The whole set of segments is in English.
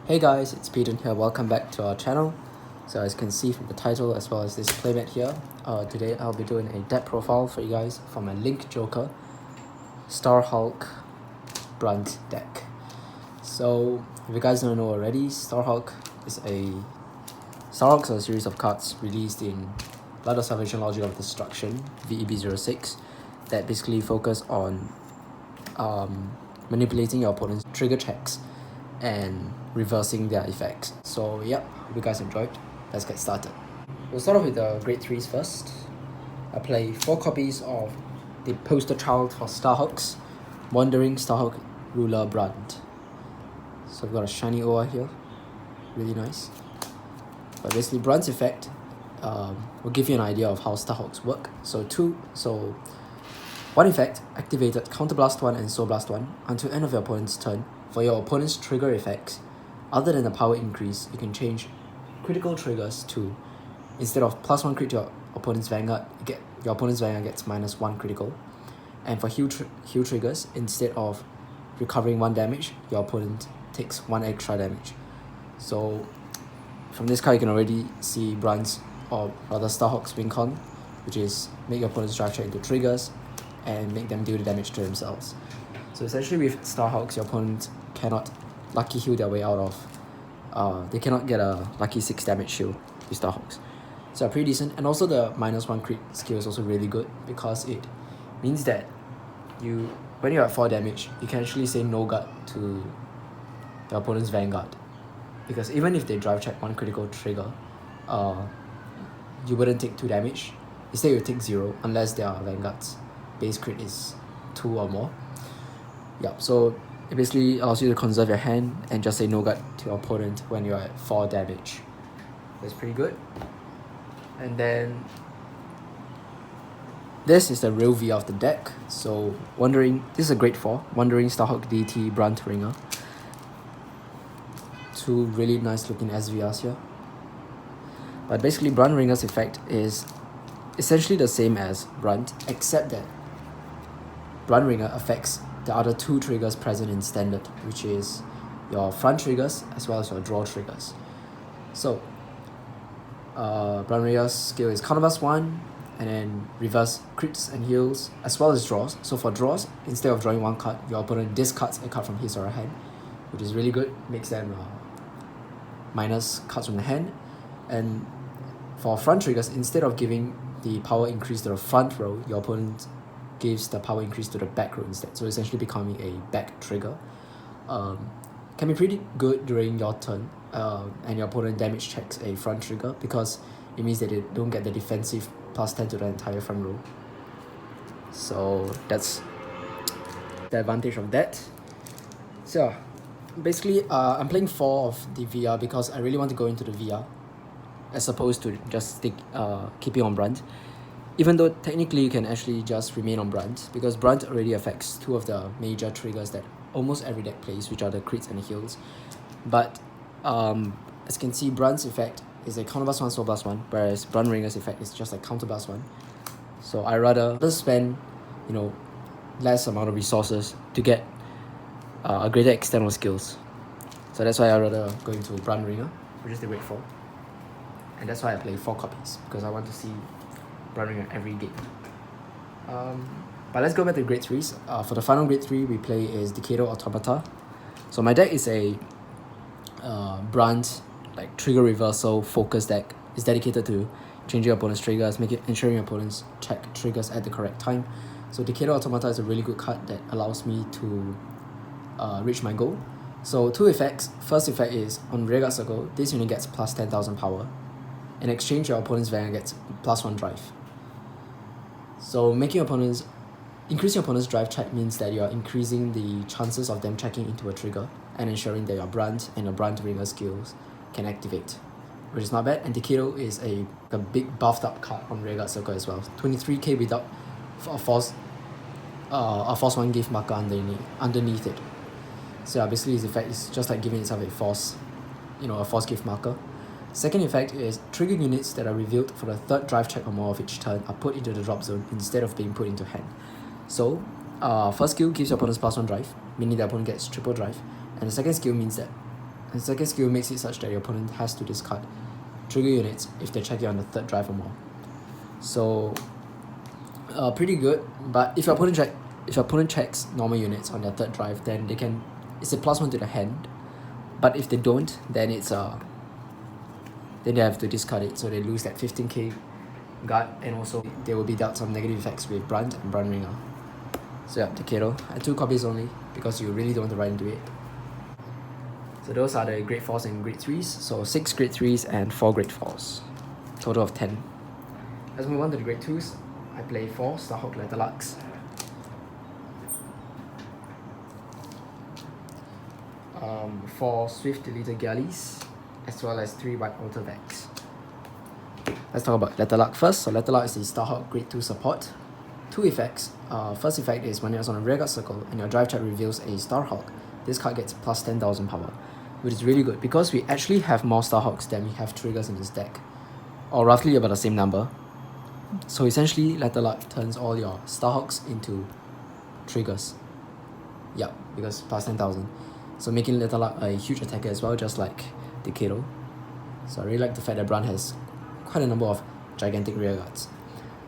Hey guys, it's Pton here. Welcome back to our channel. So as you can see from the title as well as this playmat here, today I'll be doing a deck profile for you guys for my Link Joker Starhulk Brandt deck. So if you guys don't know already, Starhulks are a series of cards released in Blood of Salvation Logic of Destruction VEB06 that basically focus on manipulating your opponent's trigger checks and reversing their effects. So yep, hope you guys enjoyed. Let's get started. We'll start off with the grade 3s first. I play 4 copies of the poster child for Starhulks, Wandering Starhulk Ruler Brandt. So I've got a shiny OR here, really nice. But basically Brandt's effect will give you an idea of how Starhulks work. So one effect, activated Counterblast 1 and Soul Blast 1 until end of your opponent's turn. For your opponent's trigger effects, other than the power increase, you can change critical triggers to, instead of +1 crit to your opponent's Vanguard, your opponent's Vanguard gets -1 critical. And for heal triggers, instead of recovering 1 damage, your opponent takes 1 extra damage. So from this card you can already see Brandt's, or rather Starhulk's win con, which is make your opponent's drive check into triggers and make them deal the damage to themselves. So essentially with Starhulks, your opponent cannot lucky heal their way out of, they cannot get a lucky 6 damage shield with Starhulks. So pretty decent, and also the -1 crit skill is also really good because it means that when you're at 4 damage, you can actually say no guard to your opponent's Vanguard. Because even if they drive check 1 critical trigger, you wouldn't take 2 damage. Instead you take 0 unless their Vanguard's base crit is 2 or more. Yeah, so it basically allows you to conserve your hand and just say no guard to your opponent when you're at 4 damage. That's pretty good. And then this is the real V of the deck. So this is a grade 4, Wandering Starhulk DT Brandt Ringer. 2 really nice looking SVRs here. But basically Brandt Ringer's effect is essentially the same as Brandt, except that Brandt Ringer affects the other 2 triggers present in standard, which is your front triggers as well as your draw triggers. So Brandt Ringer's skill is Counterblast 1 and then reverse crits and heals as well as draws. So for draws, instead of drawing 1 card, your opponent discards a card from his or her hand, which is really good, makes them minus cards from the hand. And for front triggers, instead of giving the power increase to the front row, your opponent gives the power increase to the back row instead, so essentially becoming a back trigger. Can be pretty good during your turn, and your opponent damage checks a front trigger because it means that they don't get the defensive +10 to the entire front row. So that's the advantage of that. So basically I'm playing 4 of the VR because I really want to go into the VR as opposed to just keeping on Brandt. Even though technically you can actually just remain on Brandt, because Brandt already affects 2 of the major triggers that almost every deck plays, which are the crits and the heals. But as you can see, Brandt's effect is a Counterblast 1, Soul Blast 1, whereas Brandt Ringer's effect is just like Counterblast 1. So I rather spend less amount of resources to get a greater external skills. So that's why I rather go into Brandt Ringer, which is the grade 4. And that's why I play 4 copies, because I want to see Brandt Ringer every game. But let's go back to grade 3s. For the final grade 3 we play is Decado Automata. So my deck is a Brandt trigger reversal focus deck. It's dedicated to changing your opponent's triggers, ensuring your opponents check triggers at the correct time. So Decado Automata is a really good card that allows me to reach my goal. So 2 effects. First effect is on Rearguard Circle, this unit gets +10,000 power. In exchange, your opponent's Vanguard gets +1 drive. So increasing your opponent's drive check means that you are increasing the chances of them checking into a trigger and ensuring that your Brandt and your Brandt Ringer skills can activate, which is not bad. And Decado is a big buffed up card on Rearguard Circle as well. 23k without a force 1 gift marker underneath it. So yeah, basically his effect is just like giving itself a force gift marker. Second effect is trigger units that are revealed for the 3rd drive check or more of each turn are put into the drop zone instead of being put into hand. So first skill gives your opponents +1 drive, meaning the opponent gets triple drive, and the second skill means that And second skill makes it such that your opponent has to discard trigger units if they check it on the third drive or more. So pretty good, but if your opponent checks normal units on their third drive, then it's a +1 to the hand. But if they don't, then then they have to discard it, so they lose that 15k guard, and also they will be dealt some negative effects with Brandt and Brandt Ringer. So yeah, the Kato at 2 copies only, because you really don't want to ride into it. So those are the grade 4s and grade 3s. So 6 grade 3s and 4 grade 4s. Total of 10. Let's move on to the grade 2s. I play 4 Starhulk Letterlux. 4 Swift Deleter Galleys, as well as 3 White Outer Vex. Let's talk about Letterlux first. So Letterlux is Starhulk grade 2 support. 2 effects. First effect is when it's on a rearguard circle and your drive check reveals a Starhulk, this card gets plus 10,000 power, which is really good because we actually have more Starhulks than we have triggers in this deck, or roughly about the same number. So essentially, Letterlux turns all your Starhulks into triggers. Yep, because plus 10,000. So making Letterlux a huge attacker as well, just like the Kato. So I really like the fact that Brandt has quite a number of gigantic rearguards.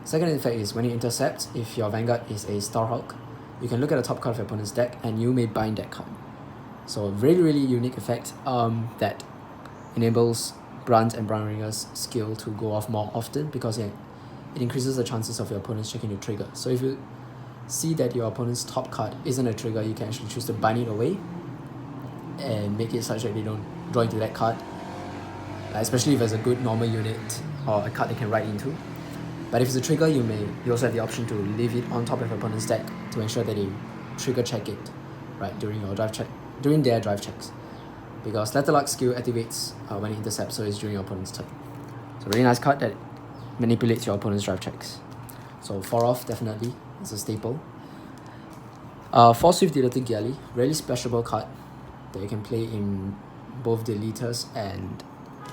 Second effect is when you intercept, if your Vanguard is a Starhulk, you can look at the top card of your opponent's deck and you may bind that card. So really unique effect that enables Brandt and Brandt Ringer's skill to go off more often, because it increases the chances of your opponents checking the trigger. So if you see that your opponent's top card isn't a trigger, you can actually choose to bind it away and make it such that they don't draw into that card, especially if it's a good normal unit or a card they can write into. But if it's a trigger, you also have the option to leave it on top of your opponent's deck to ensure that they trigger check it right during their drive checks, because Letterlux skill activates when it intercepts, so it's during your opponent's turn. So really nice card that manipulates your opponent's drive checks. So 4 off definitely is a staple. 4 Swift Deleter Galley, really splashable card that you can play in both Deleters and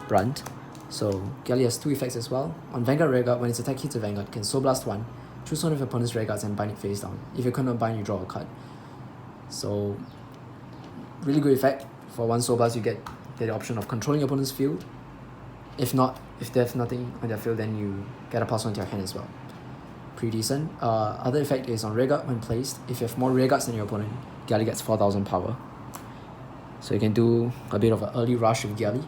Brandt. So Galley has 2 effects as well. On Vanguard Rearguard, when its attack hits a Vanguard, can Soul Blast 1, choose one of your opponent's Rearguards and bind it face down. If you cannot bind, you draw a card. So really good effect. For 1 Soul Blast, you get the option of controlling your opponent's field. If they have nothing on their field, then you get a +1 to your hand as well. Pretty decent. Other effect is on Rearguard when placed. If you have more Rearguards than your opponent, Galley gets 4,000 power. So you can do a bit of an early rush with Galley.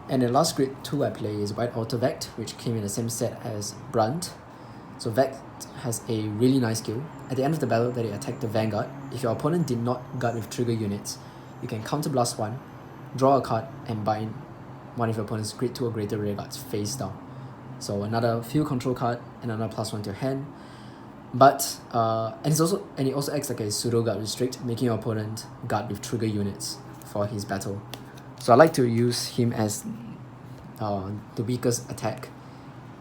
And the last grade 2 I play is White Outer Vect, which came in the same set as Brandt. So Vect has a really nice skill. At the end of the battle that you attack the Vanguard, if your opponent did not guard with trigger units, you can counterblast 1, draw a card, and bind one of your opponent's grade 2 or greater rearguards face down. So another field control card and another +1 to your hand. But it also acts like a pseudo guard restrict, making your opponent guard with trigger units for his battle. So I like to use him as the weakest attack,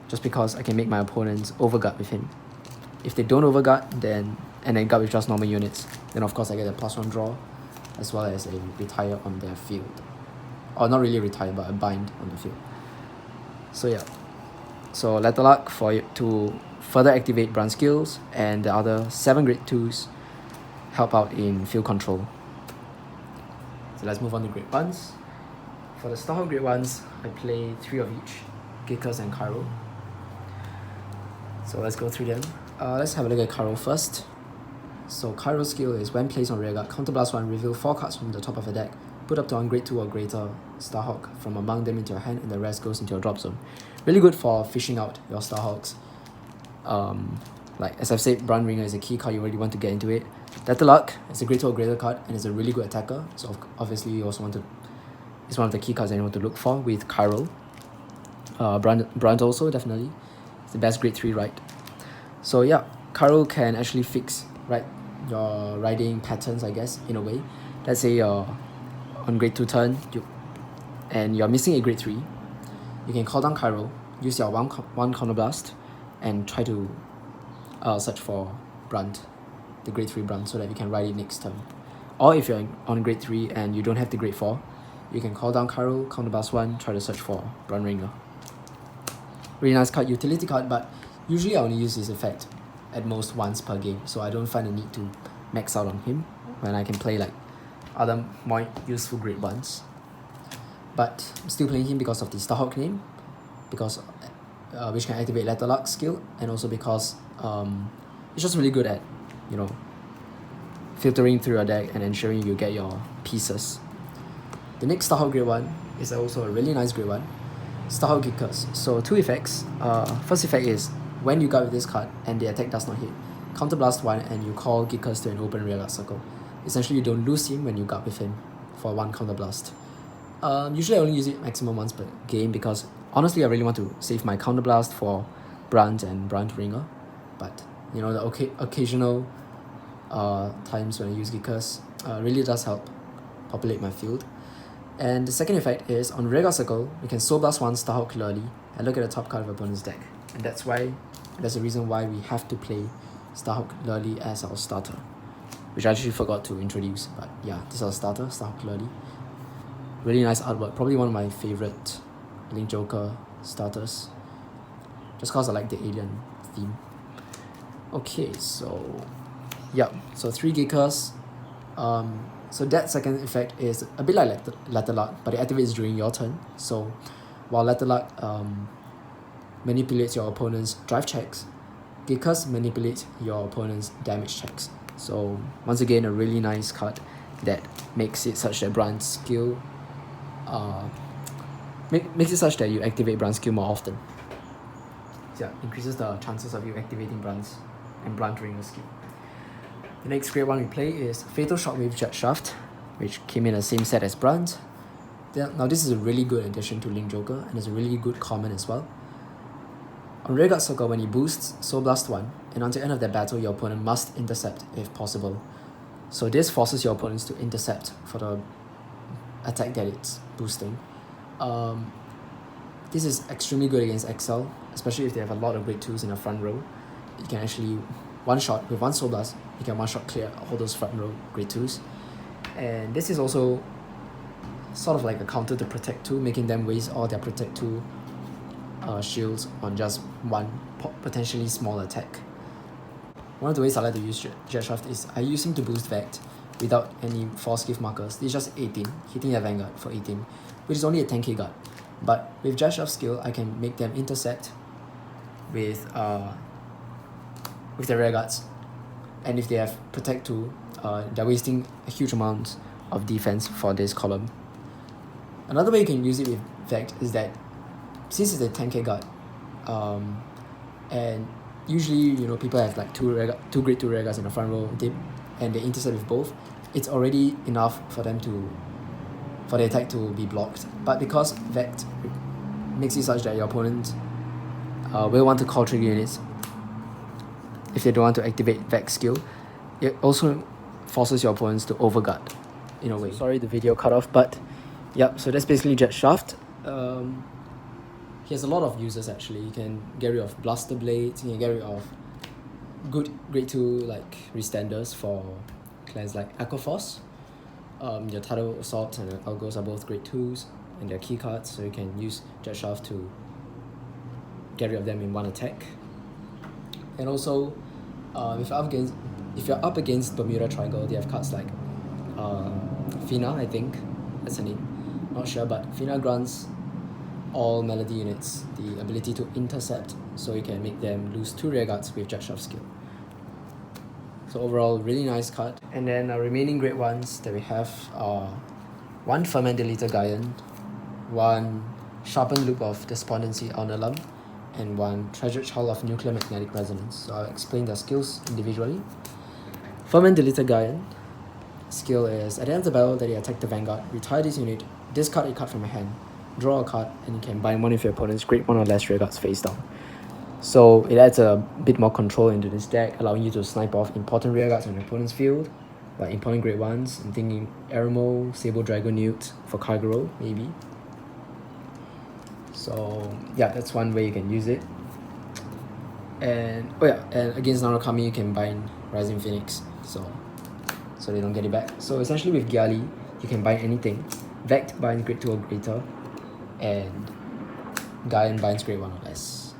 just because I can make my opponents overguard with him. If they don't overguard, and then guard with just normal units, then of course I get a +1 draw, as well as a retire on their field. Or not really retire, but a bind on the field. So yeah. So Letterlux for you to further activate Brandt skills, and the other 7 grade 2s help out in field control. So let's move on to grade 1s. For the Starhulk grade 1s, I play 3 of each, Gikas and Cairo. So let's go through them. Let's have a look at Cairo first. So Cairo's skill is when placed on rearguard, counterblast 1, reveal 4 cards from the top of the deck, put up to 1 grade 2 or greater Starhulk from among them into your hand, and the rest goes into your drop zone. Really good for fishing out your Starhulks. Like as I've said, Brandt Ringer is a key card, you really want to get into it. Letterlux is a grade 2 or greater card and is a really good attacker, so obviously you also want to, it's one of the key cards that you want to look for with Cairo. Brandt also definitely, it's the best grade 3 right. So yeah, Cairo can actually fix your riding patterns, I guess, in a way. Let's say you're on grade 2 turn and you're missing a grade 3, you can call down Cairo, use your one counterblast, and try to search for Brandt, the grade 3 Brandt, so that you can ride it next turn. Or if you're on grade 3 and you don't have the grade 4, you can call down Cairo, counterblast 1, try to search for Brandt Ringer. Really nice card, utility card, but usually I only use this effect at most once per game, so I don't find the need to max out on him when I can play like other more useful grade 1s. But I'm still playing him because of the Starhulk name, because which can activate Letterluck skill, and also because it's just really good at, you know, filtering through your deck and ensuring you get your pieces. The next Starhulk grade 1 is also a really nice grade 1, Starhulk Geekers. So 2 effects. First effect is when you guard with this card and the attack does not hit, counterblast 1 and you call Geekers to an open rearguard circle. Essentially, you don't lose him when you guard with him for 1 counterblast. Usually I only use it maximum once per game because honestly I really want to save my counterblast for Brandt and Brandt Ringer. But you know, the occasional times when I use Geekers really does help populate my field. And the second effect is on rearguard circle, we can Soul Blast 1 Starhulk Lurly and look at the top card of opponent's deck. And that's the reason why we have to play Starhulk Lurly as our starter, which I actually forgot to introduce. But yeah, this is our starter, Starhulk Lurly. Really nice artwork, probably one of my favorite Link Joker starters, just cause I like the alien theme. Okay, so yeah, so 3 Geekers. So that second effect is a bit like Letterluck, but it activates during your turn. So while Letterluck manipulates your opponent's drive checks, Geekers manipulate your opponent's damage checks. So once again, a really nice card that makes it such that Brandt's skill makes it such that you activate Brandt's skill more often. So yeah, increases the chances of you activating Brandt's and Brandt Ringer's skill. The next grade 1 we play is Fatal Shockwave Jet Shaft, which came in the same set as Brandt. Now this is a really good addition to Link Joker, and it's a really good common as well. On rearguard circle, when he boosts, Soul Blast 1, and until the end of that battle, your opponent must intercept if possible. So this forces your opponents to intercept for the attack that it's boosting. This is extremely good against XL, especially if they have a lot of grade 2s in the front row. You can actually one-shot with 1 Soul Blast, you can one-shot clear all those front row grade 2s. And this is also sort of like a counter to Protect 2, making them waste all their Protect 2 shields on just one potentially small attack. One of the ways I like to use Jet Shaft is I use him to boost Vect without any force gift markers. It's just 18, hitting their Vanguard for 18, which is only a 10k guard. But with Jet Shaft skill, I can make them intercept with their rear guards, and if they have Protect 2, they're wasting a huge amount of defense for this column. Another way you can use it with Vect is that since it's a 10k guard, and usually, you know, people have like two grade 2 rear guards in the front row, and they intercept with both, it's already enough for the attack to be blocked. But because Vect makes it such that your opponent will want to call trigger units if they don't want to activate Vect's skill, it also forces your opponents to overguard in a way. Sorry, the video cut off, but yeah, so that's basically Jet Shaft. He has a lot of uses actually. You can get rid of Blaster Blades, you can get rid of good grade 2 like restanders for clans like Aquaforce. Your Tidal Assault and Algos are both grade 2s and they're key cards, so you can use Jet Shaft to get rid of them in one attack. And also, if you're up against Bermuda Triangle, they have cards like Fina, I think that's her name, not sure, but Fina grants all Melody units the ability to intercept, so you can make them lose 2 rear guards with Jet Shaft skill. So overall, really nice card. And then our remaining grade 1s that we have are 1 Ferment Deleter Gaian, 1 Sharpened Loop of Despondency Ornalum, and 1 Treasured Child of Nuclear Magnetic Resonance. So I'll explain their skills individually. Ferment Deleter Gaian skill is, at the end of the battle that you attack the Vanguard, retire this unit, discard a card from your hand, draw a card, and you can bind one of your opponent's grade 1 or less rear guards face down. So it adds a bit more control into this deck, allowing you to snipe off important rear guards on your opponent's field, like important grade 1s. I'm thinking Aeramo, Sable Dragon Newt for Kagero, maybe. So yeah, that's one way you can use it. And and against Narukami you can bind Rising Phoenix, so they don't get it back. So essentially with Gyali, you can bind anything. Vect binds grade 2 or greater, and Gaian binds grade 1 or less.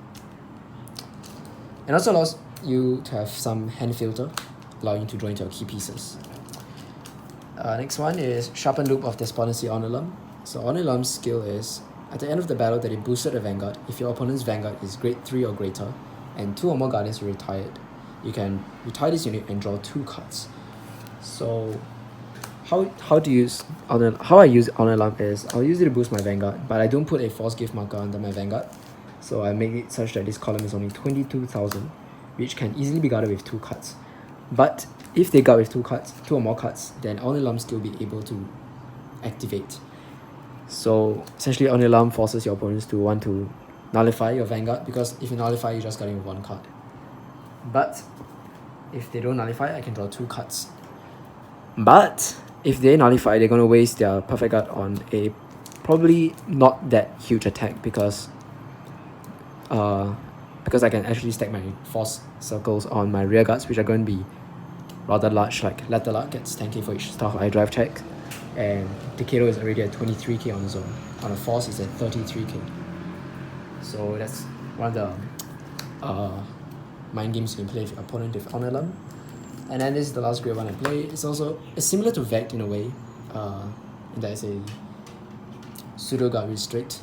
And also allows you to have some hand filter, allowing you to draw into your key pieces. Next one is Sharpen Loop of Despondency Ornulum. So Ornulum's skill is, at the end of the battle that it boosted a Vanguard, if your opponent's Vanguard is grade 3 or greater, and 2 or more Guardians are retired, you can retire this unit and draw 2 cards. So how I use Ornulum is, I'll use it to boost my Vanguard, but I don't put a Force Gift marker under my Vanguard. So I make it such that this column is only 22,000, which can easily be guarded with 2 cards. But if they guard with 2 cards, 2 or more cards, then Ornulum still be able to activate. So essentially Ornulum forces your opponents to want to nullify your Vanguard, because if you nullify, you're just guarding with 1 card. But if they don't nullify, I can draw 2 cards. But if they nullify, they're going to waste their Perfect Guard on a probably not that huge attack, because I can actually stack my Force Circles on my rear guards, which are going to be rather large. Like Letter Luck gets 10k for each Starhulk I drive check, and Decado is already at 23k on his own. On a Force, it's at 33k. So that's one of the mind games you can play with your opponent with Ornulum. And then this is the last grade one I play. It's similar to Vect in a way, in that it's a pseudo guard restrict.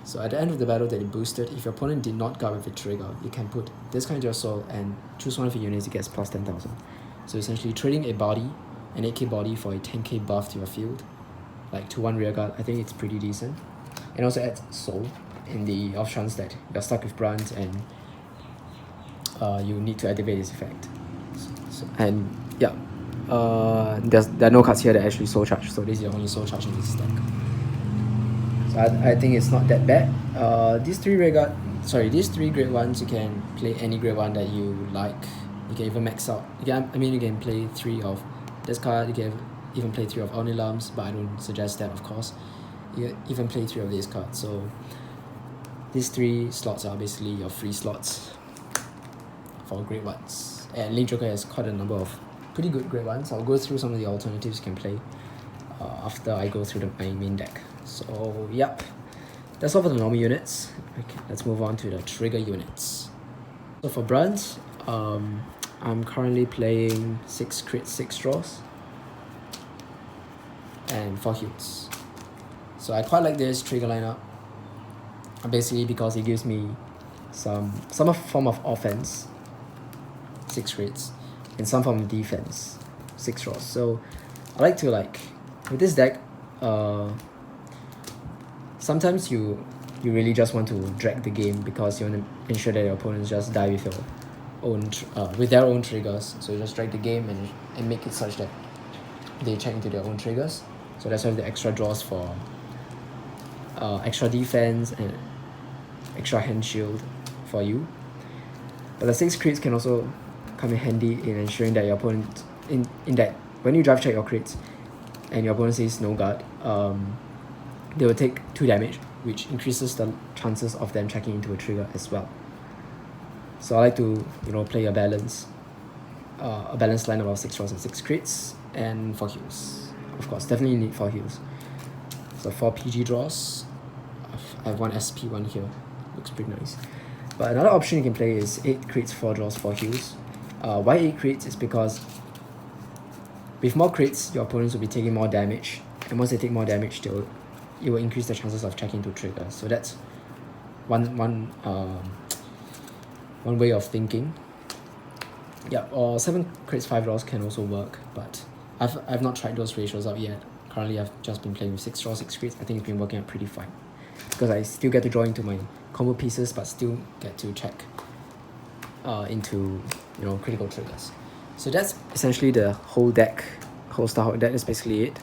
So at the end of the battle that it boosted, if your opponent did not guard with a trigger, you can put this card into your soul and choose one of your units, it gets plus 10,000. So essentially trading a body, an 8k body for a 10k buff to your field, like to 1 rear guard, I think it's pretty decent. And also adds soul in the off chance that you're stuck with Brandt and you need to activate this effect. And yeah, there are no cards here that actually soul charge, so this is your only soul charge in this deck. So I think it's not that bad. These three grade ones, you can play any grade one that you like. You can even max out. You can play 3 of this card. You can even play 3 of Ornulums, but I don't suggest that, of course. You can even play 3 of these cards. So these 3 slots are basically your free slots for grade ones. And Link Joker has quite a number of pretty good grade ones. I'll go through some of the alternatives you can play after I go through my main deck. So yep, that's all for the normal units. Okay, let's move on to the trigger units. So for Brandt, I'm currently playing 6 crits, 6 draws, and 4 hits. So I quite like this trigger lineup, basically because it gives me some form of offense, 6 crits, and some form of defense, 6 draws. So I like to, with this deck, sometimes you really just want to drag the game because you want to ensure that your opponents just die with your own with their own triggers. So you just drag the game and make it such that they check into their own triggers. So that's why the extra draws for extra defense and extra hand shield for you. But the 6 crits can also come in handy in ensuring that your opponent in that when you drive check your crits and your opponent says no guard, they will take 2 damage, which increases the chances of them checking into a trigger as well. So I like to play a balanced lineup of 6 draws and 6 crits and 4 heals. Of course, definitely need 4 heals. So 4 PG draws. I have 1 SP, 1 here. Looks pretty nice. But another option you can play is 8 crits, 4 draws, 4 heals. Why 8 crits is because with more crits, your opponents will be taking more damage, and once they take more damage, it will increase the chances of checking to trigger. So that's one way of thinking. Yeah, or 7 crits, 5 draws can also work, but I've not tried those ratios out yet. Currently, I've just been playing with 6 draws, 6 crits. I think it's been working out pretty fine, because I still get to draw into my combo pieces, but still get to check into critical triggers. So that's essentially the whole Starhulk deck. Is basically it.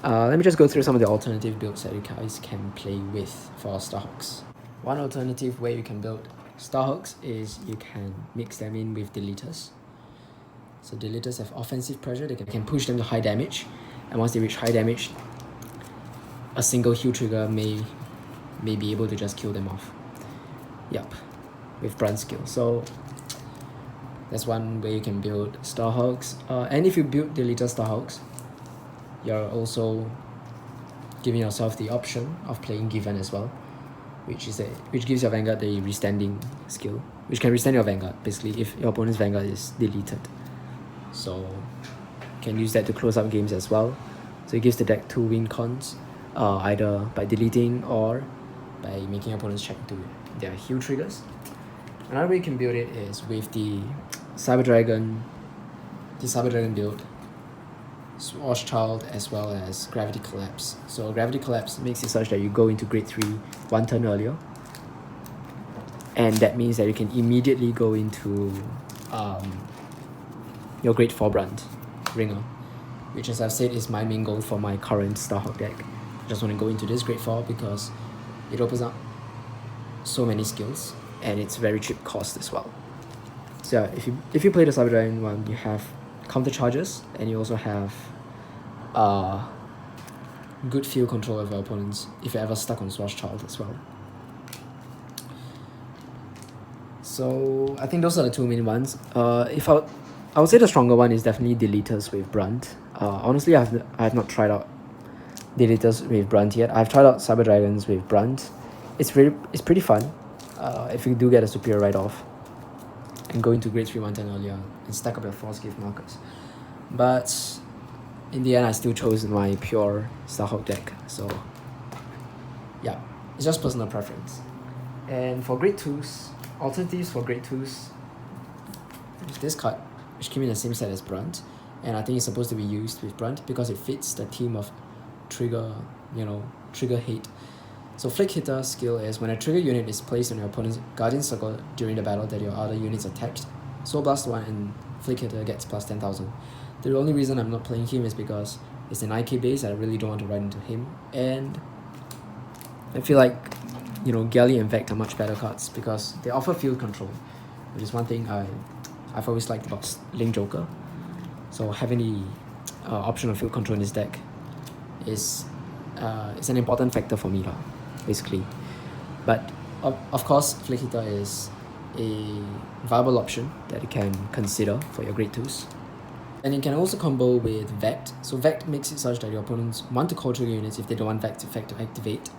Let me just go through some of the alternative builds that you guys can play with for Starhulks. One alternative way you can build Starhulks is you can mix them in with deleters. So deleters have offensive pressure. They can push them to high damage, and once they reach high damage, a single heal trigger may be able to just kill them off. Yep, with Brandt's skill. So that's one way you can build Starhulks. And if you build deleter Starhulks, you're also giving yourself the option of playing Given as well, which gives your Vanguard the restanding skill, which can restand your Vanguard basically if your opponent's Vanguard is deleted. So can use that to close up games as well. So it gives the deck 2 win cons, either by deleting or by making opponents check into their heal triggers. Another way you can build it is with the Cyber Dragon build, Starhulk, as well as Gravity Collapse. So Gravity Collapse makes it such that you go into grade 3 one turn earlier, and that means that you can immediately go into your grade 4 Brandt Ringer, which, as I've said, is my main goal for my current Starhulk deck. I just want to go into this grade 4 because it opens up so many skills and it's very cheap cost as well. So yeah, if you play the Cyber Dragon one, you have counter charges and you also have good field control of your opponents if you're ever stuck on Starhulk as well. So I think those are the 2 main ones. I would say the stronger one is definitely Deleters with Brandt. Honestly, I have not tried out Deleters with Brandt yet. I've tried out Cyber Dragons with Brandt. It's pretty fun if you do get a superior write-off and go into grade 3 one turn earlier and stack up your force gift markers. But in the end, I still chose my pure Starhulk deck. So yeah, it's just personal preference. And for grade 2s, alternatives for grade 2s, this card, which came in the same set as Brandt, and I think it's supposed to be used with Brandt because it fits the theme of trigger hate. So Flick Hitter skill is when a trigger unit is placed on your opponent's Guardian Circle during the battle that your other units attacked, Soul Blast 1 and Flick Hitter gets plus 10,000. The only reason I'm not playing him is because it's an IK base and I really don't want to run into him, and I feel like Galley and Vect are much better cards because they offer field control, which is one thing I've always liked about Link Joker. So having the option of field control in this deck is an important factor for me basically. But of course, Flick Hitter is a viable option that you can consider for your grade 2s. And you can also combo with Vect. So Vect makes it such that your opponents want to call trigger units if they don't want Vect effect to activate.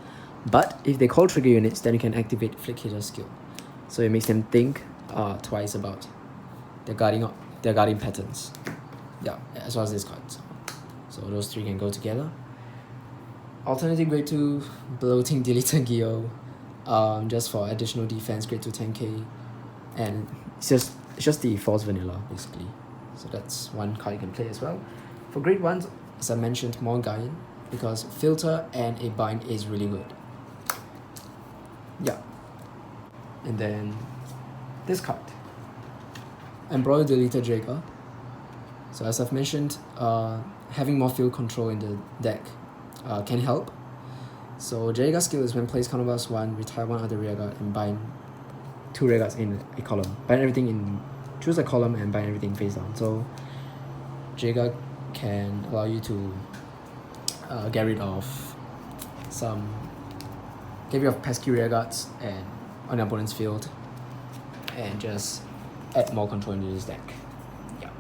But if they call trigger units, then you can activate Flick Hitter skill. So it makes them think twice about their guarding patterns. Yeah, as well as this card. So those 3 can go together. Alternative grade 2, Bloating Deleter Geo, just for additional defense, grade 2 10k, and it's just the false vanilla basically. So that's one card you can play as well. For grade 1s, as I mentioned, more Guardian because filter and a bind is really good. Yeah, and then this card, Embroil Deleter Jaeger. So as I've mentioned, having more field control in the deck can help. So Jaeger skill is when placed counterblast 1, retire 1 other rearguard and bind 2 rearguards in a column. Choose a column and bind everything face down. So Jaeger can allow you to get rid of pesky rearguards and on your opponent's field and just add more control into this deck. Yeah.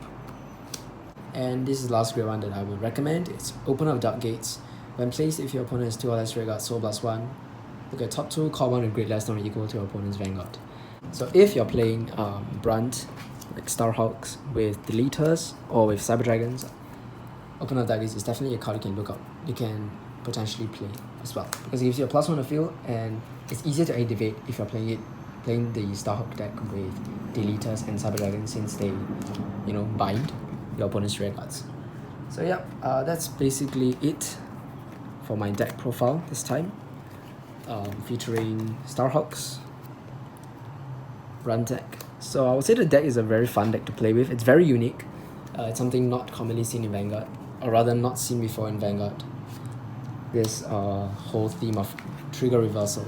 And this is the last grade 1 that I would recommend. It's Open Up Dark Gates. When placed, if your opponent has 2 or less rearguards, Soul Blast 1, look at top 2, call 1 with grade less than or equal to your opponent's Vanguard. So if you're playing Brandt, like Starhulks with Deleters or with Cyber Dragons, Open Up Dark Gates is definitely a card you can look up. You can potentially play as well because it gives you a +1 on the field and it's easier to activate if you're playing the Starhulk deck with Deleters and Cyber Dragons since they bind your opponent's rearguards. So yeah, that's basically it for my deck profile this time, featuring Starhulks, Brandt deck. So I would say the deck is a very fun deck to play with. It's very unique. It's something not commonly seen in Vanguard, or rather not seen before in Vanguard. This whole theme of trigger reversal,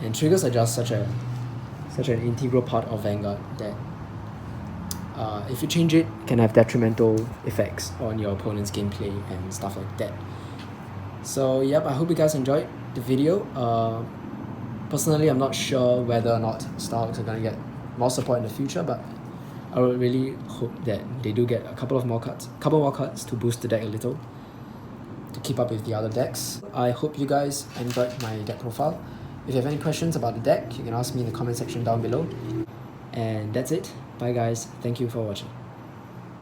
and triggers are just such an integral part of Vanguard that if you change it, it can have detrimental effects on your opponent's gameplay and stuff like that. So yep, I hope you guys enjoyed the video. Personally, I'm not sure whether or not Starhulks are going to get more support in the future, but I would really hope that they do get a couple more cards to boost the deck a little, to keep up with the other decks. I hope you guys enjoyed my deck profile. If you have any questions about the deck, you can ask me in the comment section down below. And that's it. Bye guys. Thank you for watching.